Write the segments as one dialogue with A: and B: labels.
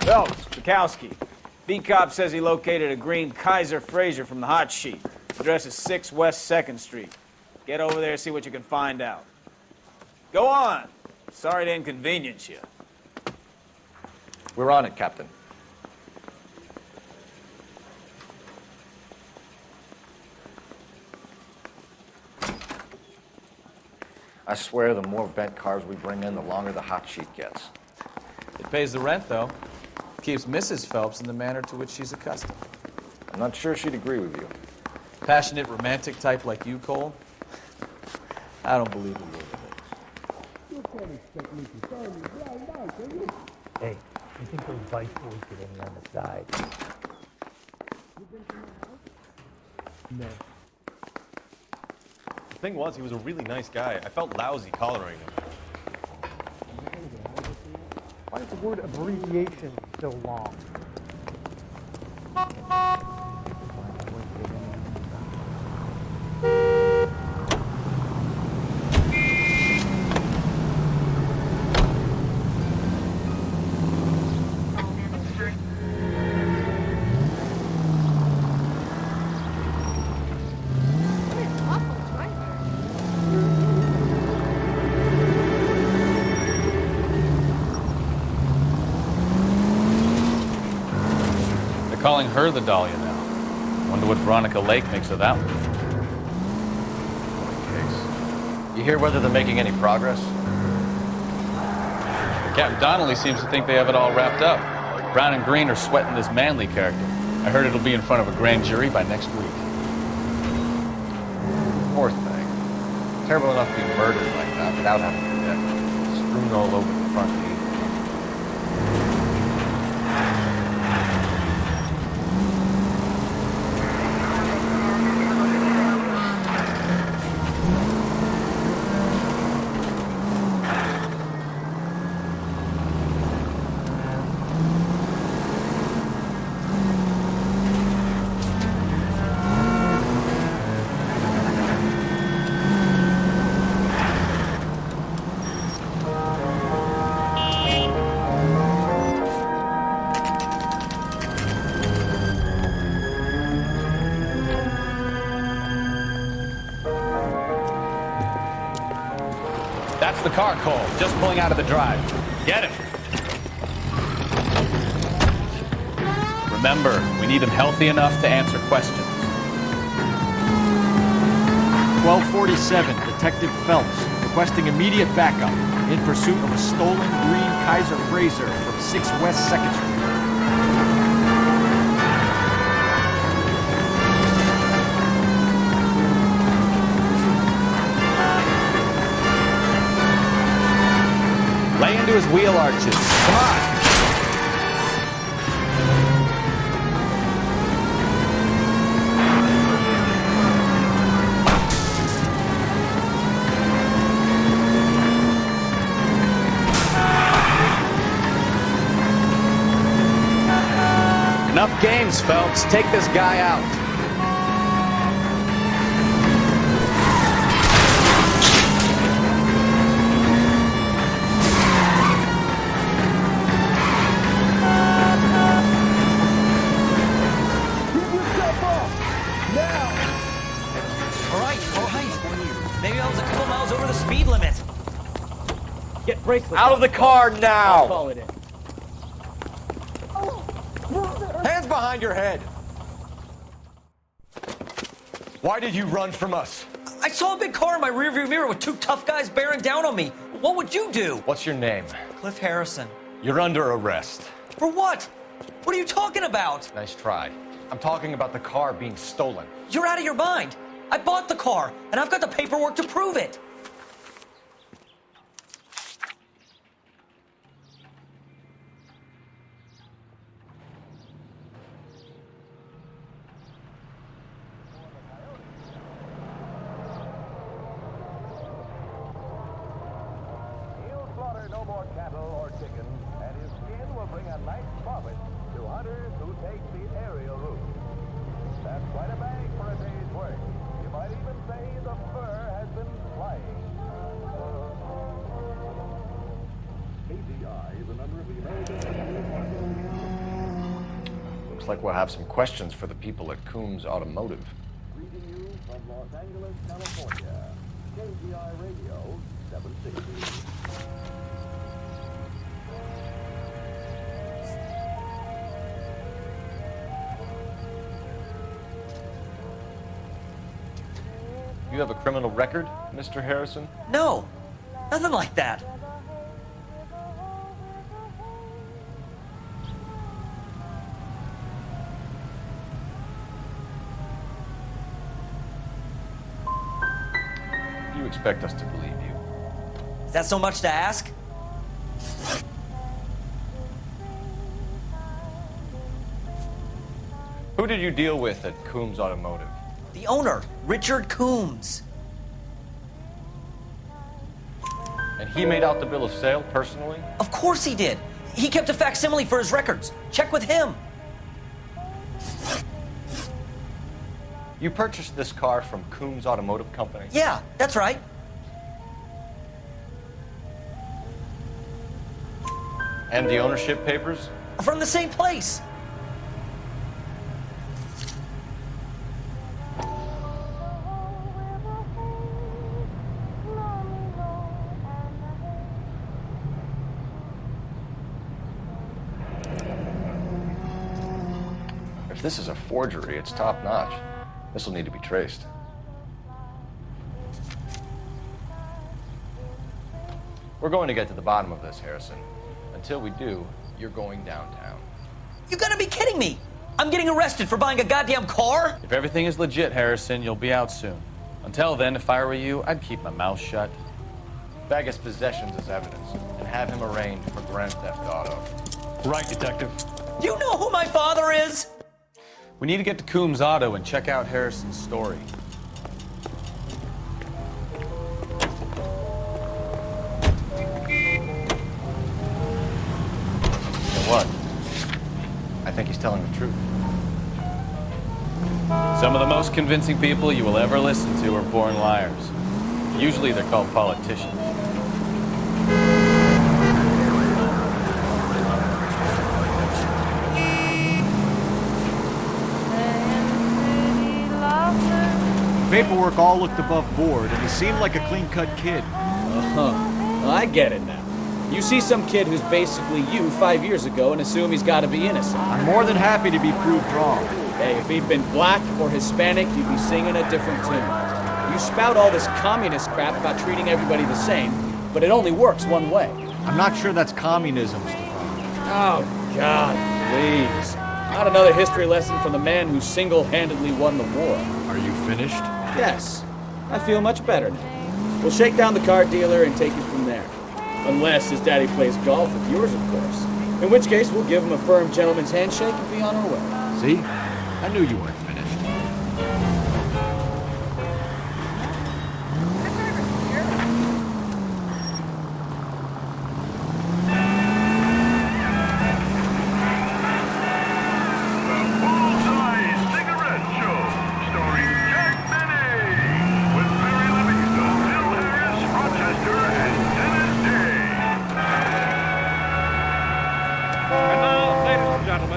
A: Phelps, Bukowski. Beat cop says he located a green Kaiser Fraser from the hot sheet. Address is 6 West 2nd Street. Get over there, see what you can find out. Go on. Sorry to inconvenience you.
B: We're on it, Captain. I swear the more bent cars we bring in, the longer the hot sheet gets.
C: It pays the rent, though. Keeps Mrs. Phelps in the manner to which she's accustomed.
B: I'm not sure she'd agree with you.
C: Passionate, romantic type like you, Cole? I don't believe a word of it.
D: Hey, you think those vice boys get any on the side? No.
E: The thing was, he was a really nice guy. I felt lousy collaring him.
D: Why is the word abbreviation so long?
C: Calling her the Dahlia now. Wonder what Veronica Lake makes of that one.
B: Case. You hear whether they're making any progress?
C: Captain Donnelly seems to think they have it all wrapped up. Brown and Green are sweating this Manley character. I heard it'll be in front of a grand jury by next week.
B: Poor thing. Terrible enough to be murdered like that without having to death. Strewn all over the front seat.
C: That's the car, Cole. Just pulling out of the drive. Get him. Remember, we need him healthy enough to answer questions.
F: 1247, Detective Phelps, requesting immediate backup in pursuit of a stolen green Kaiser Fraser from 6 West 2nd Street.
C: Lay into his wheel arches. Come on. Enough games, Phelps. Take this guy out.
G: Maybe I was a couple miles over the speed limit.
D: Get bracelets.
B: Out of the car now!
D: I'll call it in.
B: Hands behind your head! Why did you run from us?
G: I saw a big car in my rearview mirror with two tough guys bearing down on me. What would you do?
B: What's your name?
G: Cliff Harrison.
B: You're under arrest.
G: For what? What are you talking about?
B: Nice try. I'm talking about the car being stolen.
G: You're out of your mind. I bought the car, and I've got the paperwork to prove it.
H: He'll slaughter no more cattle or chickens, and his skin will bring a nice profit to hunters who take the aerial route. That's quite a bag for a day's work. You might even say the fur has been flying. KGI is a member of the American.
B: Looks like we'll have some questions for the people at Coombs Automotive.
H: Greeting you from Los-Angeles, California. KGI Radio 760.
B: You have a criminal record, Mr. Harrison?
G: No, nothing like that.
B: You expect us to believe you?
G: Is that so much to ask?
B: Who did you deal with at Coombs Automotive?
G: The owner, Richard Coombs.
B: And he made out the bill of sale personally?
G: Of course he did. He kept a facsimile for his records. Check with him.
B: You purchased this car from Coombs Automotive Company?
G: Yeah, that's right.
B: And the ownership papers?
G: From the same place.
B: If this is a forgery, it's top-notch. This will need to be traced. We're going to get to the bottom of this, Harrison. Until we do, you're going downtown.
G: You gotta be kidding me! I'm getting arrested for buying a goddamn car?
C: If everything is legit, Harrison, you'll be out soon. Until then, if I were you, I'd keep my mouth shut.
B: Bag his possessions as evidence and have him arraigned for grand theft auto.
E: Right, Detective.
G: You know who my father is?
C: We need to get to Coombs Auto and check out Harrison's story.
B: You know what? I think he's telling the truth.
C: Some of the most convincing people you will ever listen to are born liars. Usually they're called politicians.
F: Paperwork all looked above board, and he seemed like a clean-cut kid.
I: Well, I get it now. You see some kid who's basically you 5 years ago and assume he's got to be innocent.
F: I'm more than happy to be proved wrong.
I: Hey, if he'd been black or Hispanic, you'd be singing a different tune. You spout all this communist crap about treating everybody the same, but it only works one way.
F: I'm not sure that's communism, Stefan.
I: Oh, God, please. Not another history lesson from the man who single-handedly won the war.
F: Are you finished?
I: Yes, I feel much better now. We'll shake down the car dealer and take it from there. Unless his daddy plays golf with yours, of course. In which case, we'll give him a firm gentleman's handshake and be on our way.
F: See? I knew you weren't finished.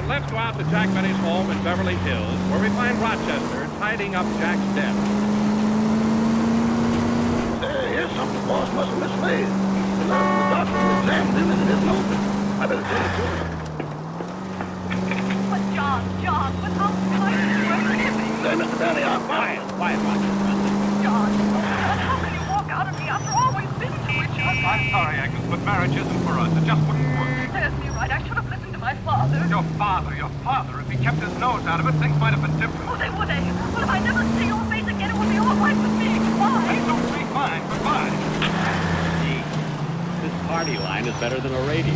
J: Let's go out to Jack Benny's home in Beverly Hills, where we find Rochester tidying up Jack's desk.
H: Here's something the boss must have mislaid. The doctor examined him and it isn't open. I better take it to him.
K: But John, what else can I do? Forgive me.
H: Say, Mr. Benny, I'm fine.
J: Quiet, Rochester.
K: John, how can you walk out on me after all we've been through each other?
J: I'm sorry, Agnes, but marriage isn't for us. It just wouldn't work.
K: Serves me right. I should have listened to my father.
J: Your father. If he kept his nose out of it, things might have been different.
K: Oh, they would, eh? Well, if I never see your face again, it would be all right with me. Goodbye.
J: Things will be fine. Goodbye.
L: Gee, this party line is better than a radio.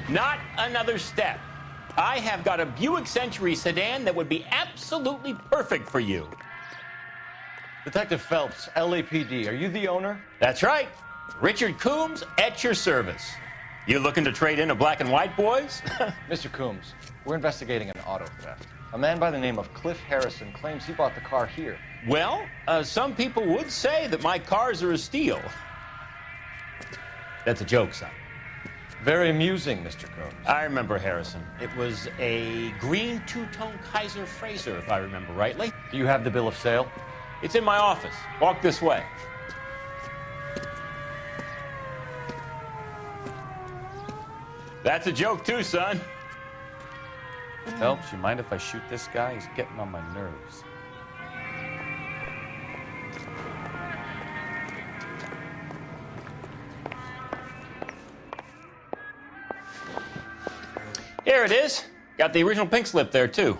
M: Not another step.
L: I have got a Buick Century sedan that would be absolutely perfect for you.
B: Detective Phelps, LAPD, are you the owner?
L: That's right. Richard Coombs at your service. You looking to trade in a black and white, boys?
B: Mr. Coombs, we're investigating an auto theft. A man by the name of Cliff Harrison claims he bought the car here.
L: Well, some people would say that my cars are a steal. That's a joke, son.
B: Very amusing, Mr. Coombs.
L: I remember Harrison. It was a green two-tone Kaiser Frazer, if I remember rightly.
B: Do you have the bill of sale?
L: It's in my office. Walk this way. That's a joke too, son.
C: Phelps, you mind if I shoot this guy? He's getting on my nerves.
L: Here it is. Got the original pink slip there, too.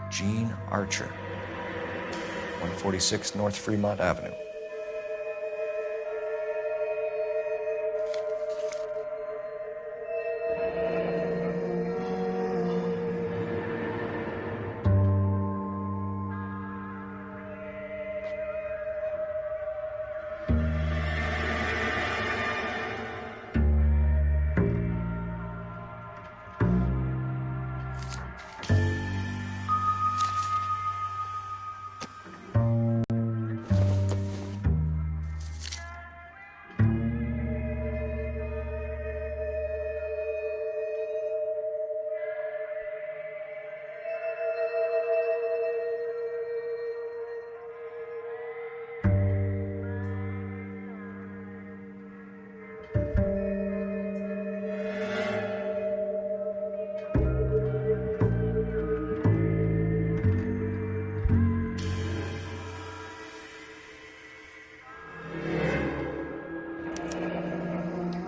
B: Gene Archer, 146 North Fremont Avenue.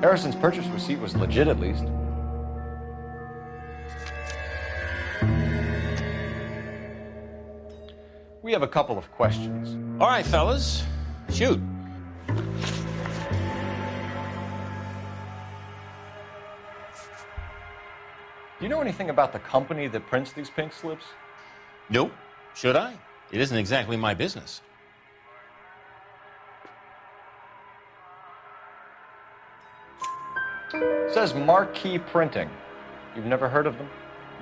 B: Harrison's purchase receipt was legit, at least. We have a couple of questions.
L: All right, fellas. Shoot.
B: Do you know anything about the company that prints these pink slips?
L: Nope. Should I? It isn't exactly my business.
B: It says Marquee Printing. You've never heard of them?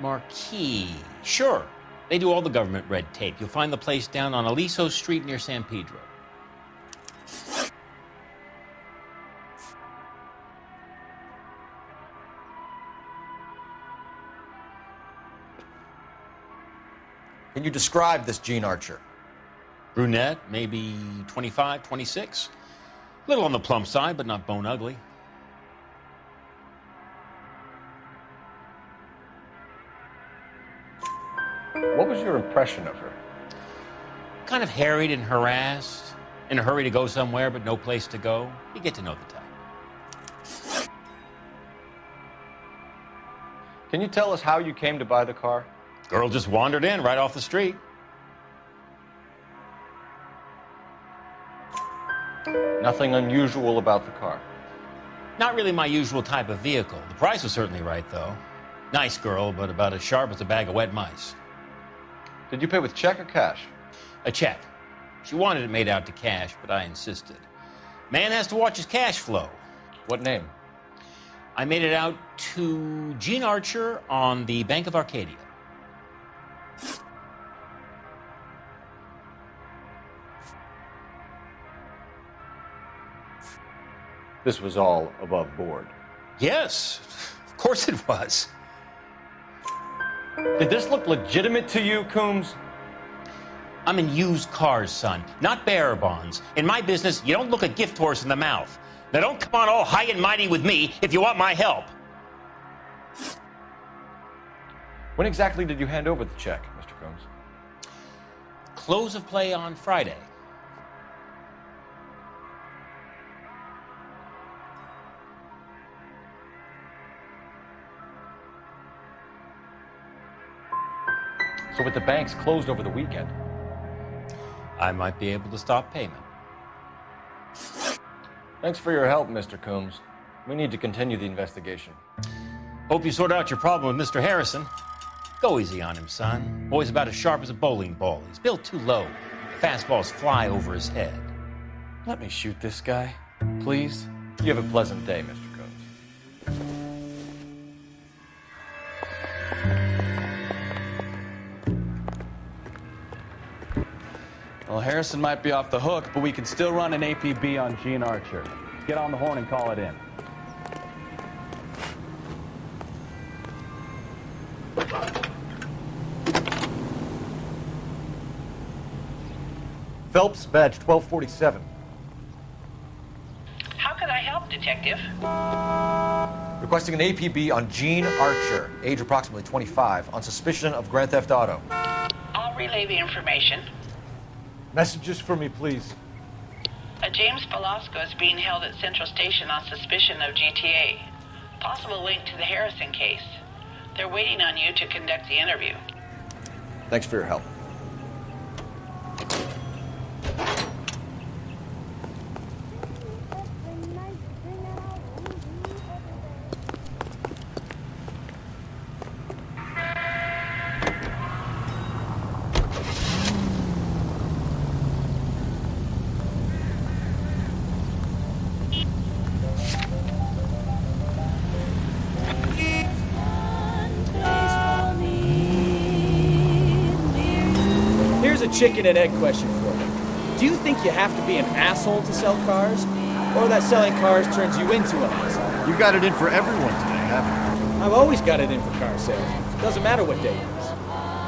L: Marquee. Sure. They do all the government red tape. You'll find the place down on Aliso Street near San Pedro.
B: Can you describe this Gene Archer?
L: Brunette, maybe 25, 26. Little on the plump side, but not bone ugly.
B: What was your impression of her?
L: Kind of harried and harassed, in a hurry to go somewhere, but no place to go. You get to know the type.
B: Can you tell us how you came to buy the car?
L: Girl just wandered in right off the street.
B: Nothing unusual about the car.
L: Not really my usual type of vehicle. The price was certainly right, though. Nice girl, but about as sharp as a bag of wet mice.
B: Did you pay with check or cash?
L: A check. She wanted it made out to cash, but I insisted. Man has to watch his cash flow.
B: What name?
L: I made it out to Gene Archer on the Bank of Arcadia.
B: This was all above board.
L: Yes, of course it was.
B: Did this look legitimate to you, Coombs?
L: I'm in used cars, son, not bearer bonds. In my business, you don't look a gift horse in the mouth. Now don't come on all high and mighty with me if you want my help.
B: When exactly did you hand over the check, Mr. Coombs?
L: close of play on Friday.
B: So with the banks closed over the weekend,
L: I might be able to stop payment.
B: thanks for your help, Mr. Coombs. We need to continue the investigation.
L: Hope you sort out your problem with Mr. Harrison. Go easy on him, son. Boy's about as sharp as a bowling ball. He's built too low. Fastballs fly over his head.
B: Let me shoot this guy, please. You have a pleasant day, Mr. Coombs.
C: Well, Harrison might be off the hook, but we can still run an APB on Gene Archer. Get on the horn and call it in.
F: Phelps, badge 1247.
K: How can I help, Detective?
F: Requesting an APB on Gene Archer, age approximately 25, on suspicion of grand theft auto.
K: I'll relay the information.
F: Messages for me, please.
K: A James Velasco is being held at Central Station on suspicion of GTA. Possible link to the Harrison case. They're waiting on you to conduct the interview.
F: Thanks for your help.
I: Chicken and egg question for you. Do you think you have to be an asshole to sell cars? Or that selling cars turns you into an asshole?
F: You've got it in for everyone today, haven't you?
I: I've always got it in for car sales. Doesn't matter what day it is.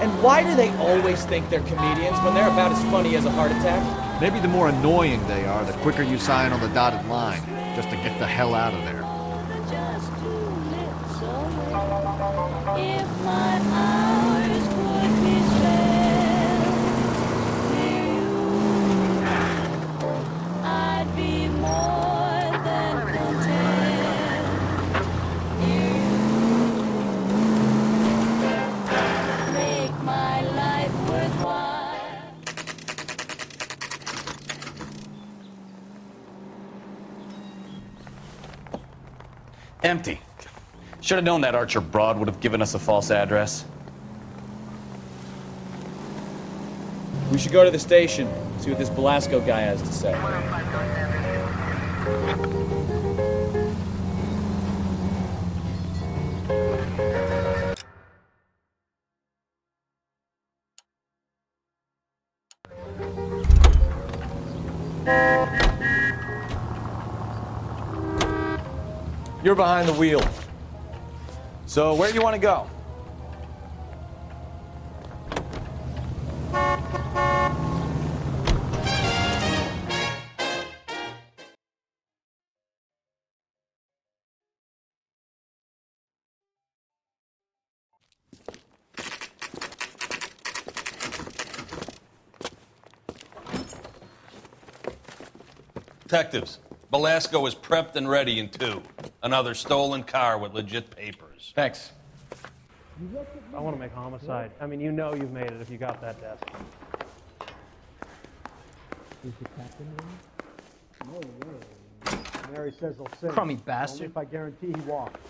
I: And why do they always think they're comedians when they're about as funny as a heart attack?
F: Maybe the more annoying they are, the quicker you sign on the dotted line, just to get the hell out of there.
M: If my hours could be spent near you, I'd be more than content. You make my life worthwhile.
C: Empty. Should have known that Archer broad would have given us a false address.
I: We should go to the station, see what this Velasco guy has to say.
B: You're behind the wheel.
C: So where do you want to go?
J: Detectives, Velasco is prepped and ready in 2. Another stolen car with legit papers.
B: Thanks.
D: I want to make homicide. I mean, you know you've made it if you got that desk. Is the captain in? No way. Mary says he'll sing.
G: Crummy bastard.
D: Only if I guarantee he walks.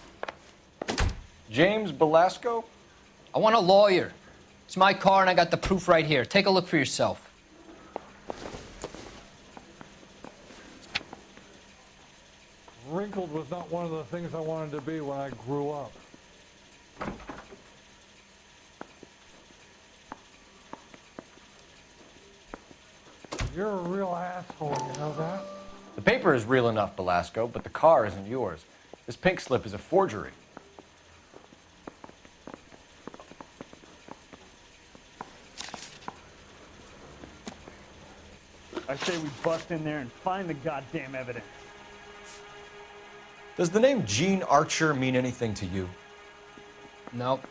B: James Velasco?
G: I want a lawyer. It's my car and I got the proof right here. Take a look for yourself.
N: Wrinkled was not one of the things I wanted to be when I grew up. You're a real asshole, you know that?
B: The paper is real enough, Velasco, but the car isn't yours. This pink slip is a forgery.
O: I say we bust in there and find the goddamn evidence.
F: Does the name Gene Archer mean anything to you?
G: Nope.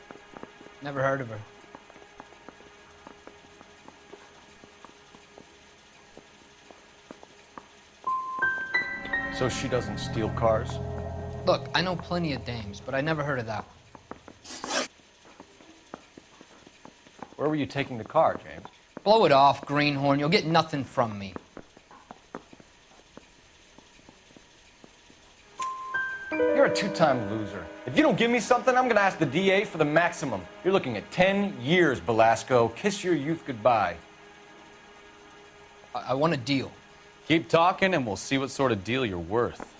G: Never heard of her.
B: So she doesn't steal cars?
P: Look, I know plenty of dames, but I never heard of that one.
B: Where were you taking the car, James?
P: Blow it off, greenhorn. You'll get nothing from me.
B: You're a two-time loser. If you don't give me something, I'm gonna ask the DA for the maximum. You're looking at 10 years, Belasco. Kiss your youth goodbye.
P: I want a deal.
C: Keep talking and we'll see what sort of deal you're worth.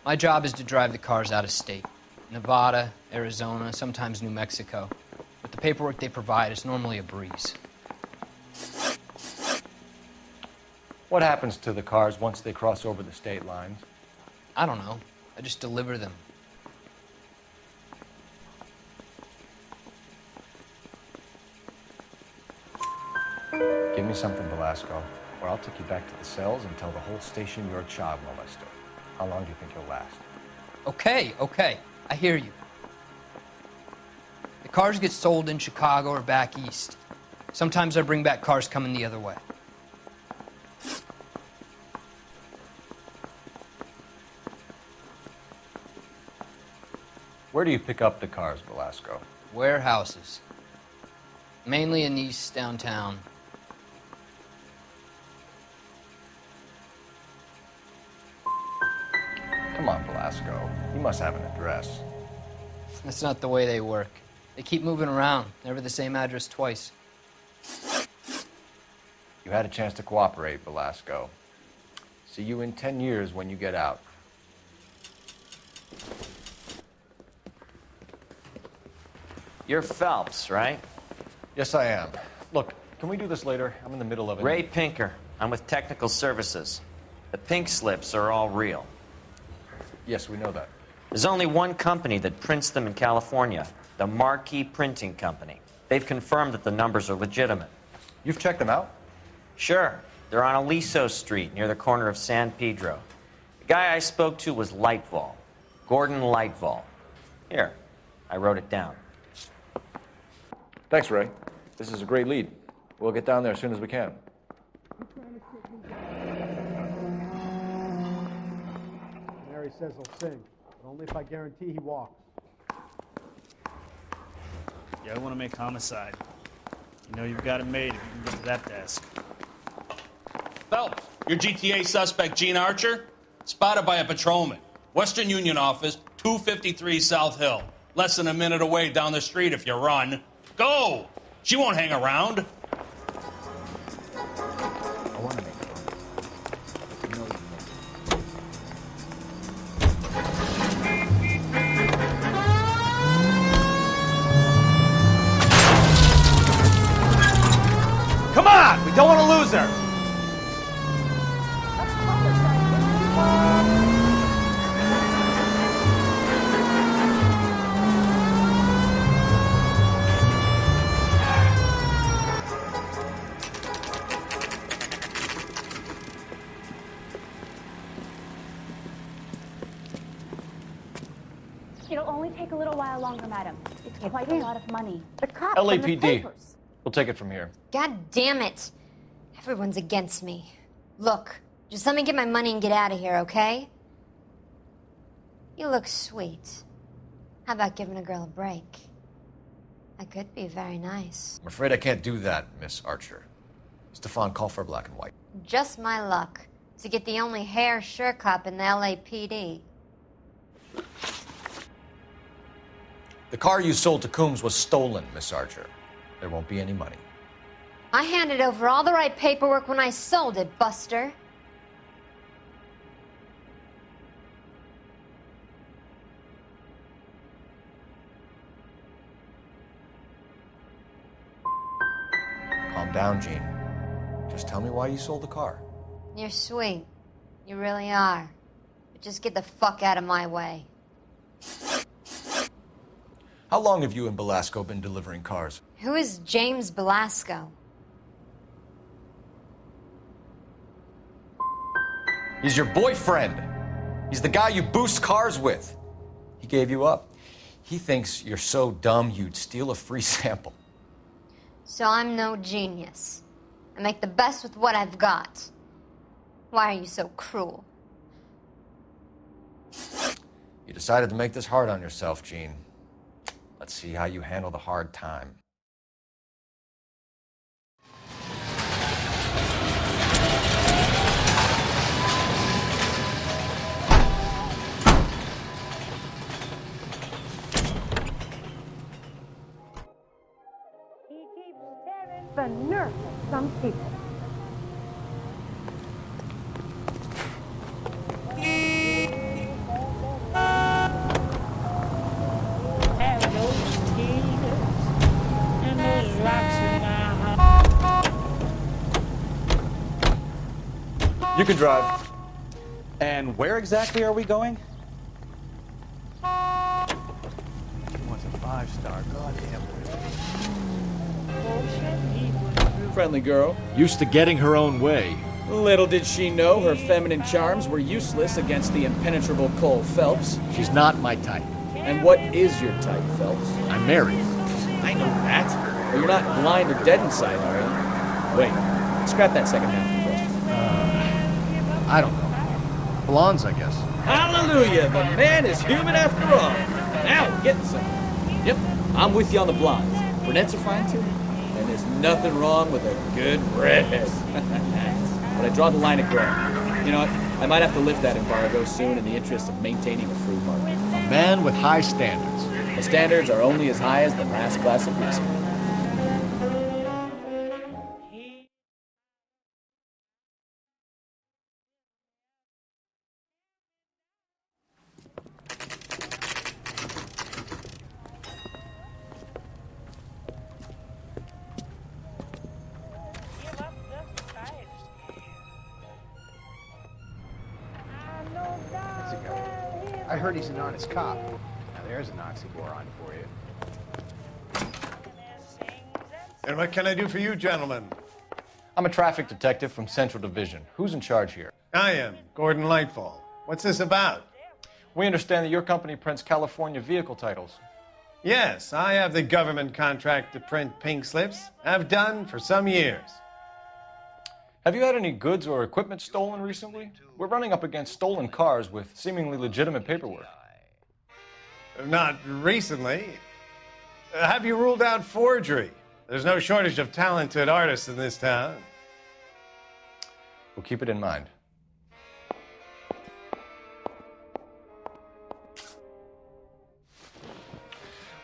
P: My job is to drive the cars out of state. Nevada, Arizona, sometimes New Mexico. With the paperwork they provide, it's normally a breeze.
B: What happens to the cars once they cross over the state lines?
P: I don't know. I just deliver them.
B: Give me something, Belasco, or I'll take you back to the cells and tell the whole station you're a child molester. How long do you think you'll last?
P: Okay. I hear you. The cars get sold in Chicago or back east. Sometimes I bring back cars coming the other way.
B: Where do you pick up the cars, Belasco?
P: Warehouses. Mainly in East downtown.
B: Come on, Belasco. You must have an address.
P: That's not the way they work. They keep moving around, never the same address twice.
B: You had a chance to cooperate, Belasco. See you in 10 years when you get out.
L: You're Phelps, right?
B: Yes, I am. Look, can we do this later? I'm in the middle of it.
L: Ray Pinker. I'm with Technical Services. The pink slips are all real.
B: Yes, we know that.
L: There's only one company that prints them in California, the Marquee Printing Company. They've confirmed that the numbers are legitimate.
B: You've checked them out?
L: Sure. They're on Aliso Street, near the corner of San Pedro. The guy I spoke to was Lightval. Gordon Lightval. Here, I wrote it down.
B: Thanks, Ray. This is a great lead. We'll get down there as soon as we can.
D: Mary says he'll sing, but only if I guarantee he walks.
O: Yeah, I want to make homicide. You know you've got it made if you can get to that desk.
J: Phelps, your GTA suspect, Gene Archer, spotted by a patrolman. Western Union office, 253 South Hill. Less than a minute away down the street if you run. Go! She won't hang around.
B: I want to make it. You know you
A: Come on! We don't want to lose her!
Q: It'll only take a little while longer, madam. It's quite a lot of money. The cops
B: LAPD.
Q: and the papers.
B: We'll take it from here.
R: God damn it. Everyone's against me. Look, just let me get my money and get out of here, okay? You look sweet. How about giving a girl a break? That could be very nice.
B: I'm afraid I can't do that, Miss Archer. Stefan, call for black and white.
R: Just my luck to get the only hair sure cop in the LAPD.
B: The car you sold to Coombs was stolen, Miss Archer. There won't be any money.
R: I handed over all the right paperwork when I sold it, Buster.
B: Calm down, Gene. Just tell me why you sold the car.
R: You're sweet. You really are. But just get the fuck out of my way.
B: How long have you and Belasco been delivering cars?
R: Who is James Belasco?
B: He's your boyfriend. He's the guy you boost cars with. He gave you up. He thinks you're so dumb you'd steal a free sample.
R: So I'm no genius. I make the best with what I've got. Why are you so cruel?
B: You decided to make this hard on yourself, Gene. Let's see how you handle the hard time.
M: The nerve of some people.
N: Have those tears and those rocks in my heart.
C: You can drive. And where exactly are we going? She wants a 5-star. Goddamn.
I: Friendly girl.
F: Used to getting her own way.
I: Little did she know her feminine charms were useless against the impenetrable Couла Felpsa.
F: She's not my type.
I: And what is your type, Phelps?
F: I'm married.
I: I know that. But you're not blind or dead inside, are you? Wait, scrap that second half of the question.
F: I don't know. Blondes, I guess.
I: Hallelujah! The man is human after all. Now we're getting somewhere. Yep, I'm with you on the blondes. Brunettes are fine too. And there's nothing wrong with a good redhead. But I draw the line at gray. You know what? I might have to lift that embargo soon in the interest of maintaining a free market.
F: A man with high standards.
I: The standards are only as high as the last glass of whiskey.
S: I heard he's an honest cop. Now there's an oxymoron for you.
T: And what can I do for you, gentlemen?
B: I'm a traffic detective from Central Division. Who's in charge here?
T: I am, Gordon Lightfall. What's this about?
B: We understand that your company prints California vehicle titles.
T: Yes, I have the government contract to print pink slips. I've done for some years.
B: Have you had any goods or equipment stolen recently? We're running up against stolen cars with seemingly legitimate paperwork.
T: Not recently. Have you ruled out forgery? There's no shortage of talented artists in this town.
B: We'll keep it in mind.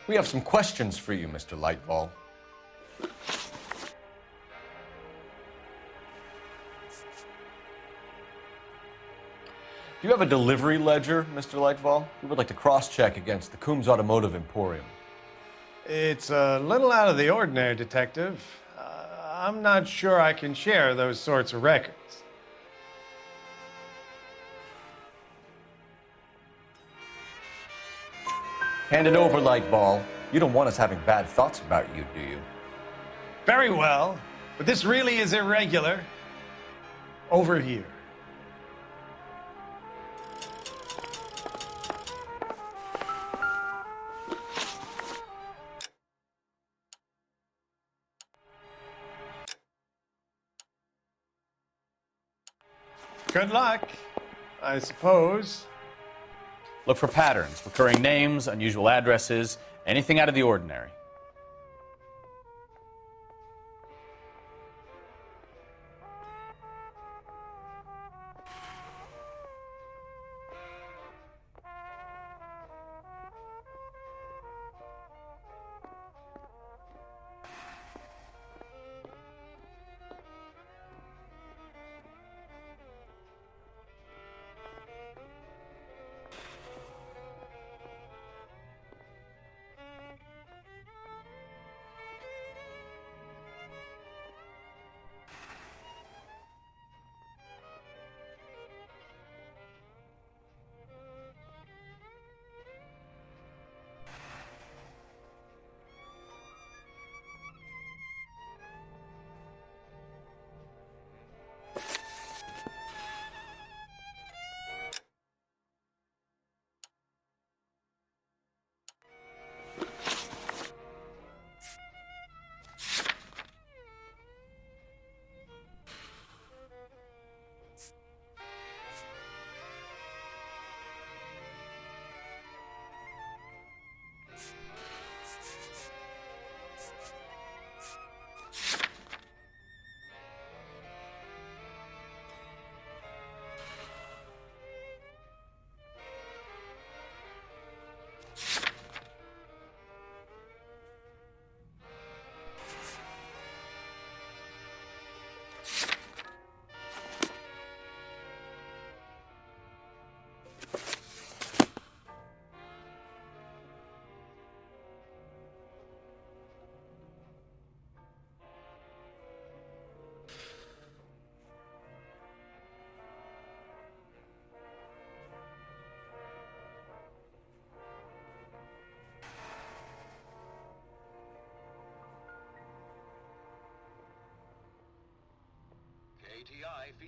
B: We have some questions for you, Mr. Lightfall. Do you have a delivery ledger, Mr. Lightfall? We would like to cross-check against the Coombs Automotive Emporium.
T: It's a little out of the ordinary, Detective. I'm not sure I can share those sorts of records.
B: Hand it over, Lightfall. You don't want us having bad thoughts about you, do you?
T: Very well, but this really is irregular. Over here. Good luck, I suppose.
C: Look for patterns, recurring names, unusual addresses, anything out of the ordinary.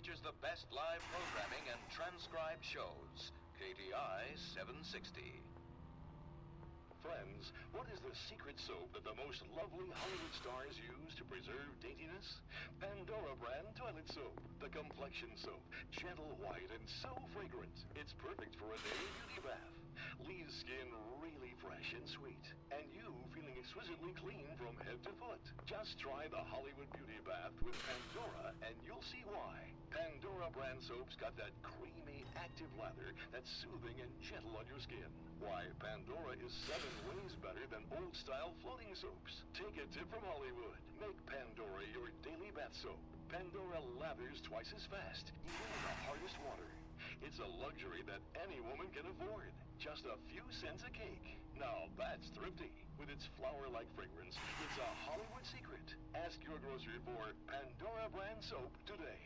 H: features the best live programming and transcribed shows. KTI 760. Friends, what is the secret soap that the most lovely Hollywood stars use to preserve daintiness? Pandora brand toilet soap. The complexion soap. Gentle white and so fragrant. It's perfect for a daily beauty bath. Leaves skin really fresh and sweet. And you feeling exquisitely clean from head to foot. Just try the Hollywood beauty bath with Pandora and you'll see why. Pandora brand soap's got that creamy, active lather that's soothing and gentle on your skin. Why, Pandora is 7 ways better than old-style floating soaps. Take a tip from Hollywood. Make Pandora your daily bath soap. Pandora lathers twice as fast, even in the hardest water. It's a luxury that any woman can afford. Just a few cents a cake. Now that's thrifty. With its flower-like fragrance, it's a Hollywood secret. Ask your grocer for Pandora brand soap today.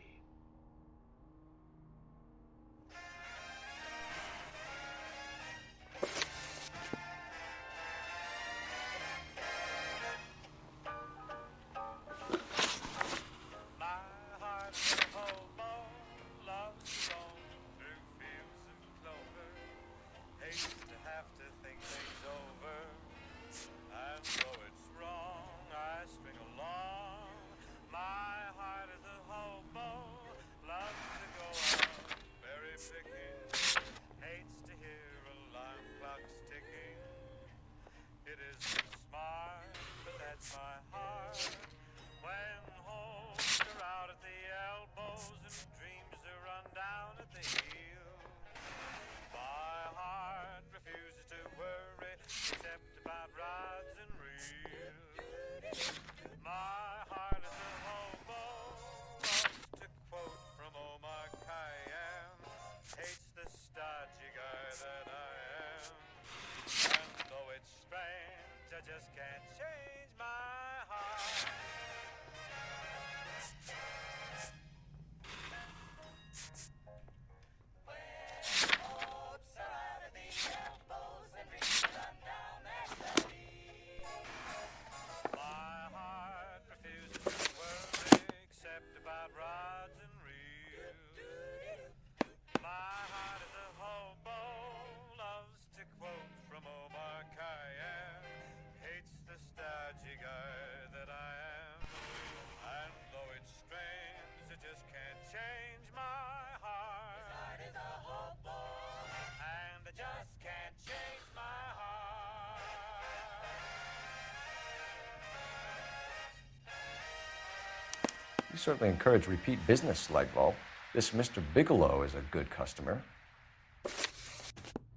B: You certainly encourage repeat business, Lightball. This Mr. Bigelow is a good customer.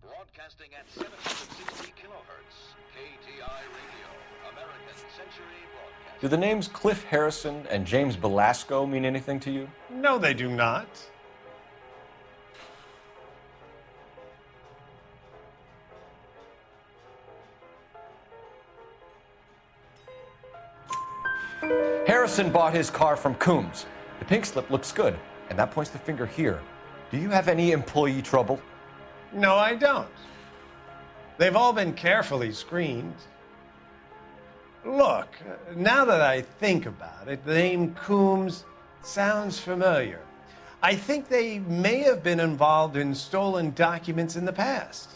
H: Broadcasting at 760 kilohertz. KTI Radio. American Century Broadcasting.
B: Do the names Cliff Harrison and James Belasco mean anything to you?
T: No, they do not.
B: Harrison bought his car from Coombs. The pink slip looks good, and that points the finger here. Do you have any employee trouble?
T: No, I don't. They've all been carefully screened. Look, now that I think about it, the name Coombs sounds familiar. I think they may have been involved in stolen documents in the past.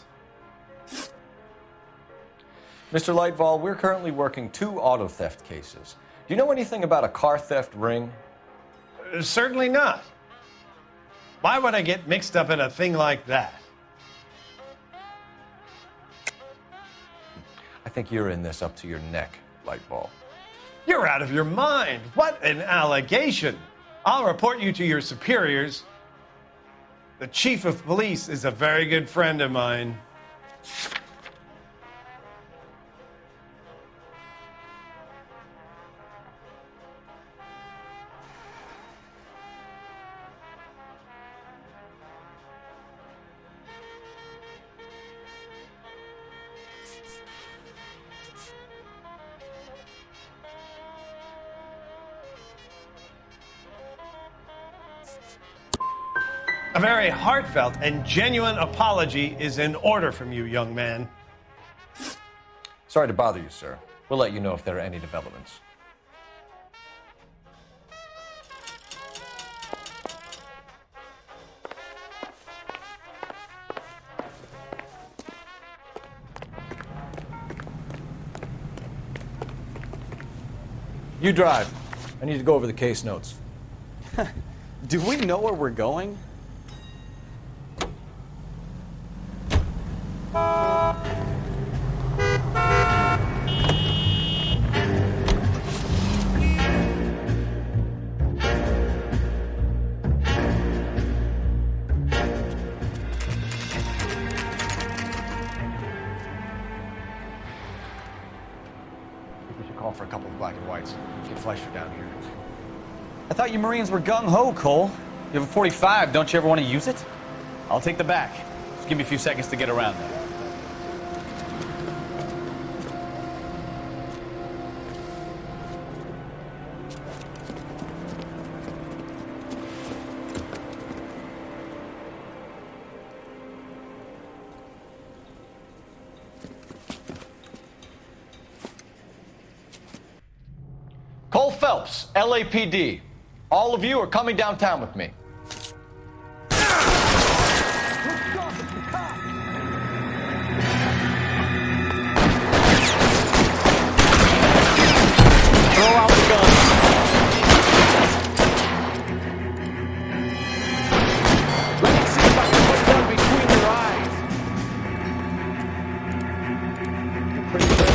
B: Mr. Lightball, we're currently working 2 auto theft cases. Do you know anything about a car theft ring?
T: Certainly not. Why would I get mixed up in a thing like that?
B: I think you're in this up to your neck, Lightball.
T: You're out of your mind. What an allegation. I'll report you to your superiors. The chief of police is a very good friend of mine. A very heartfelt and genuine apology is in order from you, young man.
B: Sorry to bother you, sir. We'll let you know if there are any developments.
F: You drive. I need to go over the case notes.
C: Do we know where we're going?
B: For a couple of black and whites. Get Fleischer down here.
C: I thought you Marines were gung-ho, Cole. You have a 45, don't you ever want to use it? I'll take the back. Just give me a few seconds to get around there.
B: Cole Phelps, LAPD. All of you are coming downtown with me.
C: Throw out the gun. Let me see if I can put one between your eyes. You're pretty good.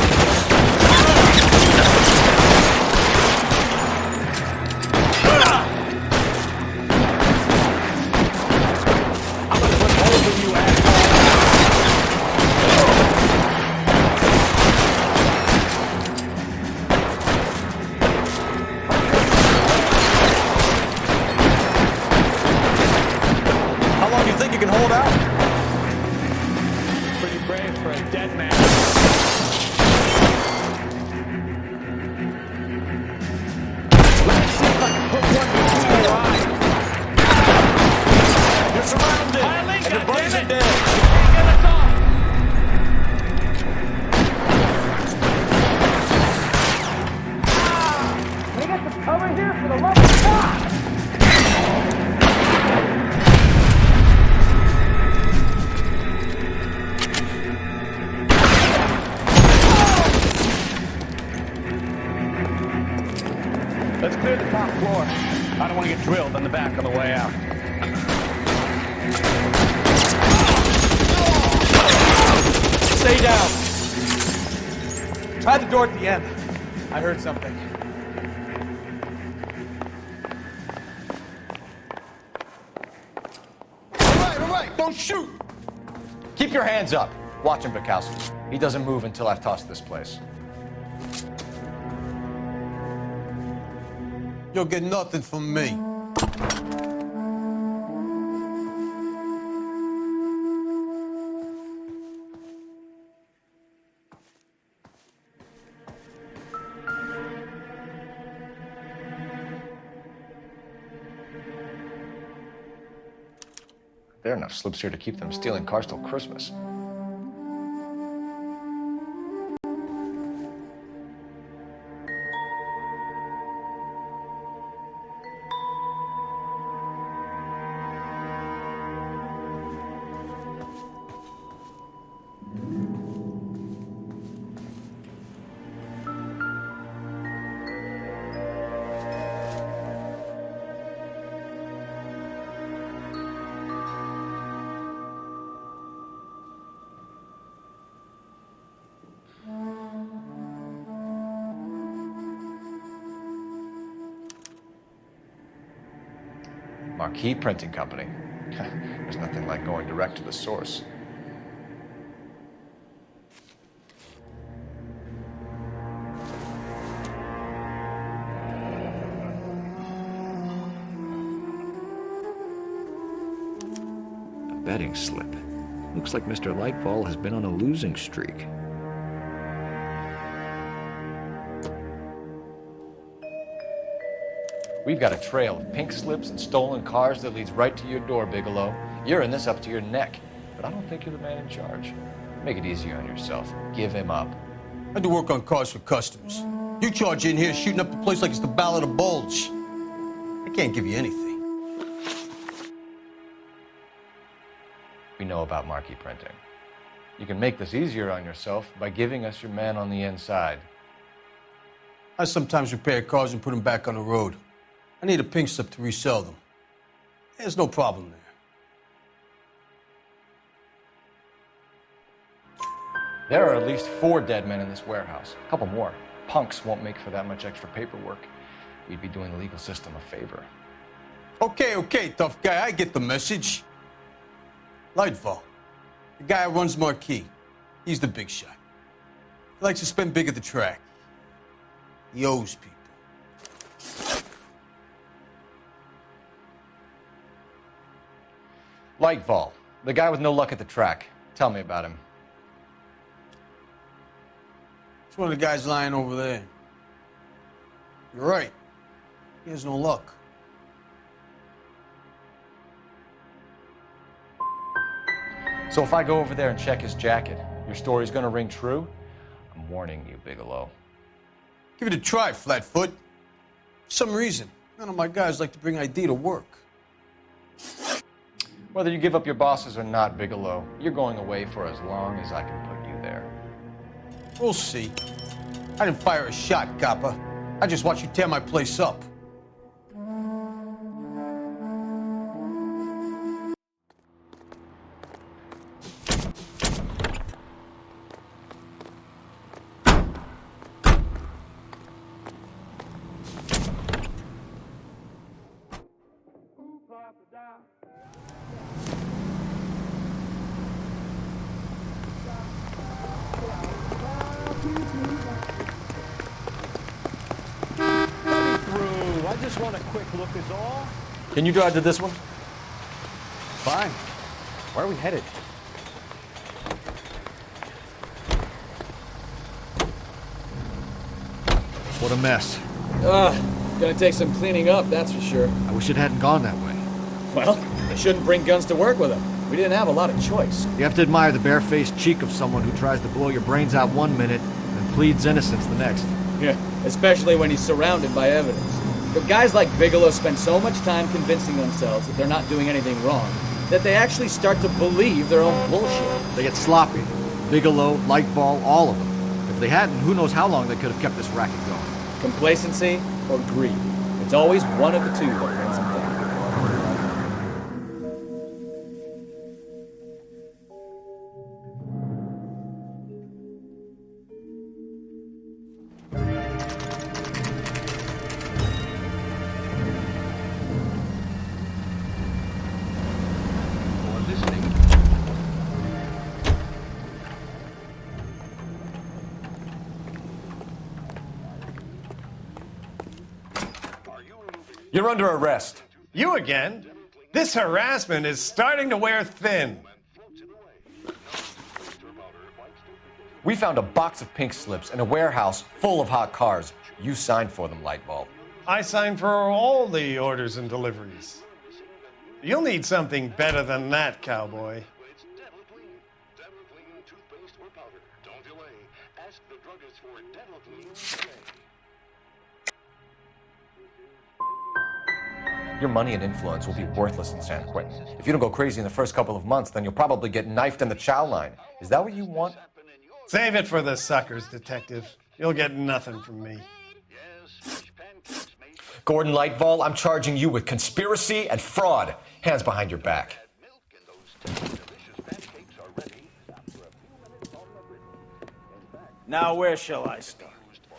C: Let's clear the top floor. I don't want to get drilled on the back on the way out.
I: Stay down. Try the door at the end. I heard something.
B: All right, don't shoot! Keep your hands up. Watch him, Bukowski. He doesn't move until I've tossed this place.
T: You'll get nothing from me.
B: There are enough slips here to keep them stealing cars till Christmas. Marquee Printing Company. There's nothing like going direct to the source.
F: A betting slip. Looks like Mr. Lightfall has been on a losing streak.
B: We've got a trail of pink slips and stolen cars that leads right to your door, Bigelow. You're in this up to your neck, but I don't think you're the man in charge. Make it easier on yourself. Give him up.
T: I do work on cars for customers. You charge in here shooting up the place like it's the Ballad of Bulge. I can't give you anything.
B: We know about Marquee Printing. You can make this easier on yourself by giving us your man on the inside.
U: I sometimes repair cars and put them back on the road. I need a pink slip to resell them. There's no problem there.
F: There are at least 4 dead men in this warehouse. A couple more. Punks won't make for that much extra paperwork. We'd be doing the legal system a favor.
U: Okay, tough guy, I get the message. Lightfall, the guy who runs Marquee. He's the big shot. He likes to spend big at the track. He owes people.
F: Lightfall, the guy with no luck at the track. Tell me about him.
U: It's one of the guys lying over there. You're right. He has no luck.
F: So if I go over there and check his jacket, your story's gonna ring true? I'm warning you, Bigelow.
U: Give it a try, Flatfoot. For some reason, none of my guys like to bring ID to work.
F: Whether you give up your bosses or not, Bigelow, you're going away for as long as I can put you there.
U: We'll see. I didn't fire a shot, copper. I just watched you tear my place up.
O: I just want a quick look is all.
F: Can you drive to this one?
C: Fine. Where are we headed?
F: What a mess.
I: Gonna take some cleaning up, that's for sure.
F: I wish it hadn't gone that way.
I: Well, they shouldn't bring guns to work with them. We didn't have a lot of choice.
F: You have to admire the barefaced cheek of someone who tries to blow your brains out one minute and pleads innocence the next.
I: Yeah, especially when he's surrounded by evidence. But guys like Bigelow spend so much time convincing themselves that they're not doing anything wrong that they actually start to believe their own bullshit.
F: They get sloppy. Bigelow, Lightfall, all of them. If they hadn't, who knows how long they could have kept this racket going.
I: Complacency or greed. It's always one of the two that brings them down.
B: You're under arrest.
T: You again? This harassment is starting to wear thin.
B: We found a box of pink slips in a warehouse full of hot cars. You signed for them, Lightball.
T: I signed for all the orders and deliveries. You'll need something better than that, cowboy.
B: Your money and influence will be worthless in San Quentin. If you don't go crazy in the first couple of months, then you'll probably get knifed in the chow line. Is that what you want?
T: Save it for the suckers, detective. You'll get nothing from me.
B: Gordon Lightfall, I'm charging you with conspiracy and fraud. Hands behind your back.
A: Now, where shall I start?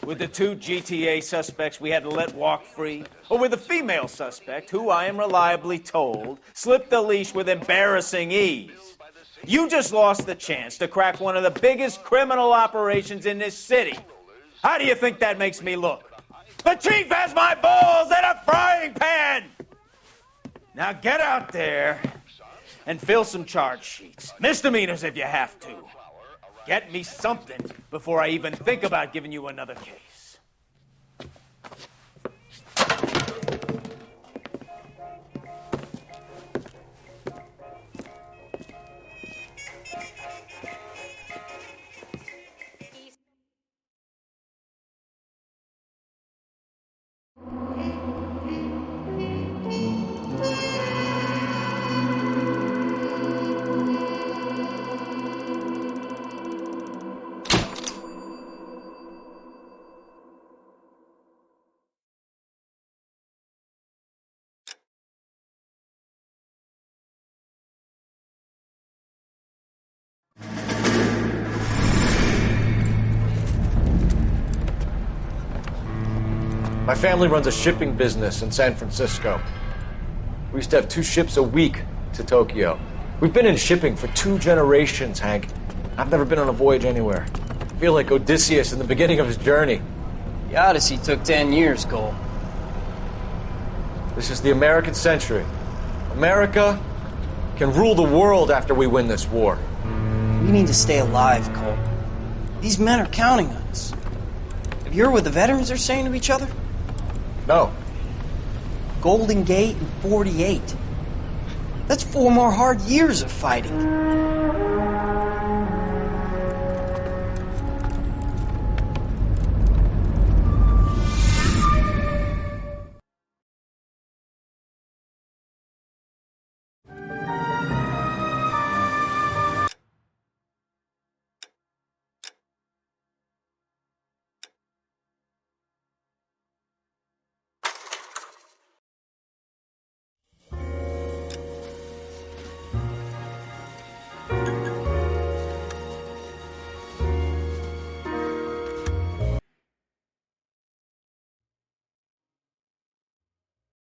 A: With the 2 GTA suspects we had to let walk free? Or with the female suspect, who I am reliably told slipped the leash with embarrassing ease? You just lost the chance to crack one of the biggest criminal operations in this city. How do you think that makes me look? The chief has my balls in a frying pan! Now get out there and fill some charge sheets. Misdemeanors if you have to. Get me something before I even think about giving you another case.
B: My family runs a shipping business in San Francisco. We used to have 2 ships a week to Tokyo. We've been in shipping for 2 generations, Hank. I've never been on a voyage anywhere. I feel like Odysseus in the beginning of his journey.
E: The Odyssey took 10 years, Cole.
B: This is the American century. America can rule the world after we win this war.
E: We need to stay alive, Cole. These men are counting on us. Have you heard what the veterans are saying to each other?
B: No.
E: Golden Gate and 48. That's 4 more hard years of fighting.